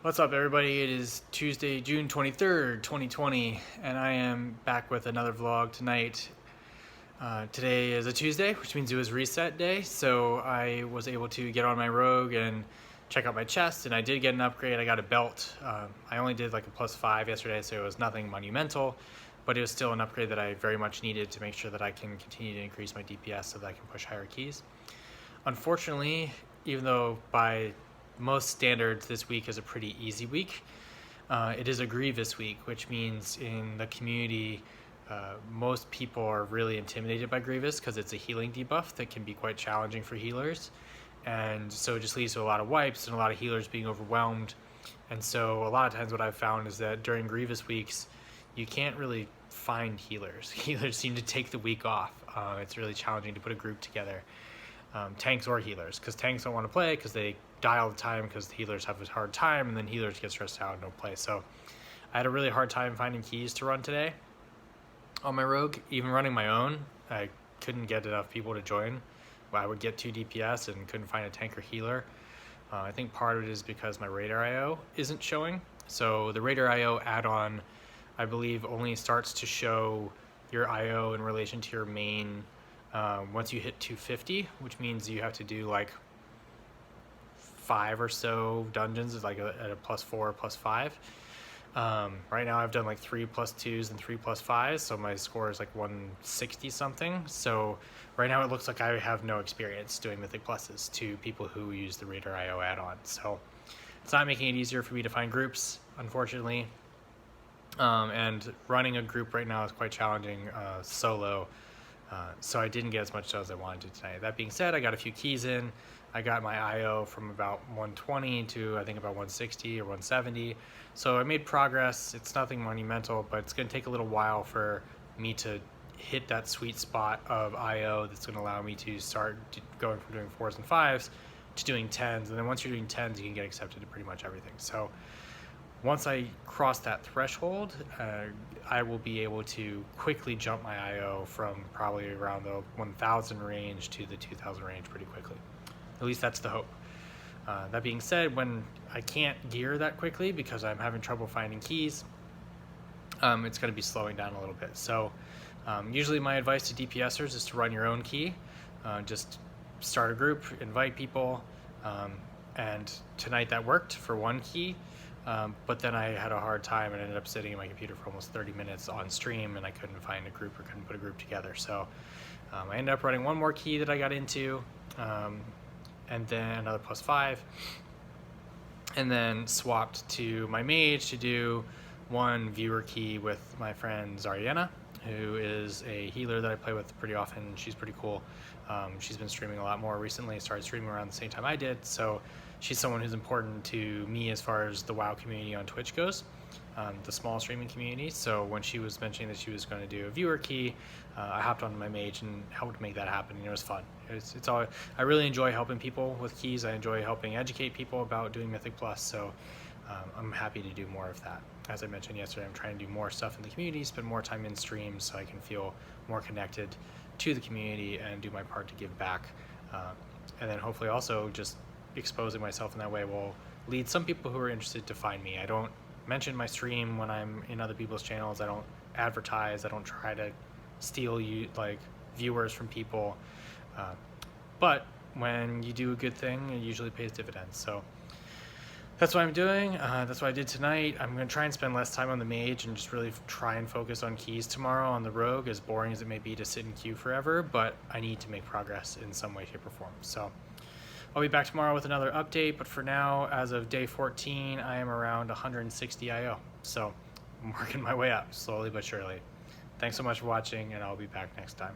What's up, everybody? It is Tuesday, June 23rd, 2020, and I am back with another vlog tonight. Today is a Tuesday, which means it was reset day, so I was able to get on my rogue and check out my chest, and I did get an upgrade. I got a belt. I only did like a +5 yesterday, so it was nothing monumental, but it was still an upgrade that I very much needed to make sure that I can continue to increase my DPS so that I can push higher keys. Unfortunately, even though by most standards this week is a pretty easy week, it is a Grievous week, which means in the community most people are really intimidated by Grievous because it's a healing debuff that can be quite challenging for healers, and so it just leads to a lot of wipes and a lot of healers being overwhelmed. And so a lot of times what I've found is that during Grievous weeks you can't really find healers. Healers seem to take the week off. It's really challenging to put a group together. Tanks or healers, because tanks don't want to play because they die all the time because the healers have a hard time, and then healers get stressed out and don't play. So I had a really hard time finding keys to run today on my rogue. Even running my own, I couldn't get enough people to join. I would get 2 DPS and couldn't find a tank or healer. I think part of it is because my radar IO isn't showing. So the radar IO add-on, I believe, only starts to show your IO in relation to your main once you hit 250, which means you have to do like 5 or so dungeons, like at a +4, +5. Right now I've done like 3 +2s and 3 +5s, so my score is like 160 something. So right now it looks like I have no experience doing Mythic pluses to people who use the Radar IO add-on. So it's not making it easier for me to find groups, unfortunately. And running a group right now is quite challenging solo. So I didn't get as much as I wanted to tonight. That being said, I got a few keys in. I got my IO from about 120 to I think about 160 or 170. So I made progress. It's nothing monumental, but it's going to take a little while for me to hit that sweet spot of IO that's going to allow me to start going from doing 4s and 5s to doing 10s. And then once you're doing 10s, you can get accepted to pretty much everything. So once I cross that threshold, I will be able to quickly jump my IO from probably around the 1000 range to the 2000 range pretty quickly. At least that's the hope. That being said, when I can't gear that quickly because I'm having trouble finding keys, it's going to be slowing down a little bit. So usually my advice to DPSers is to run your own key. Just start a group, invite people, and tonight that worked for one key. But then I had a hard time and ended up sitting in my computer for almost 30 minutes on stream, and I couldn't find a group or couldn't put a group together. So I ended up running one more key that I got into, and then another +5, and then swapped to my mage to do one viewer key with my friend Zariana, who is a healer that I play with pretty often. She's pretty cool. She's been streaming a lot more recently, started streaming around the same time I did, so she's someone who's important to me as far as the WoW community on Twitch goes, the small streaming community. So when she was mentioning that she was going to do a viewer key, I hopped on my mage and helped make that happen, and it was fun. It's all, I really enjoy helping people with keys. I enjoy helping educate people about doing Mythic Plus, so I'm happy to do more of that. As I mentioned yesterday, I'm trying to do more stuff in the community, spend more time in streams so I can feel more connected to the community and do my part to give back. And then hopefully also just exposing myself in that way will lead some people who are interested to find me. I don't mention my stream when I'm in other people's channels. I don't advertise. I don't try to steal viewers from people. But when you do a good thing, it usually pays dividends. So that's what I'm doing. That's what I did tonight. I'm going to try and spend less time on the mage and just really try and focus on keys tomorrow on the rogue, as boring as it may be to sit in queue forever, but I need to make progress in some way, shape, or form. So I'll be back tomorrow with another update, but for now, as of day 14, I am around 160 IO. So I'm working my way up slowly but surely. Thanks so much for watching, and I'll be back next time.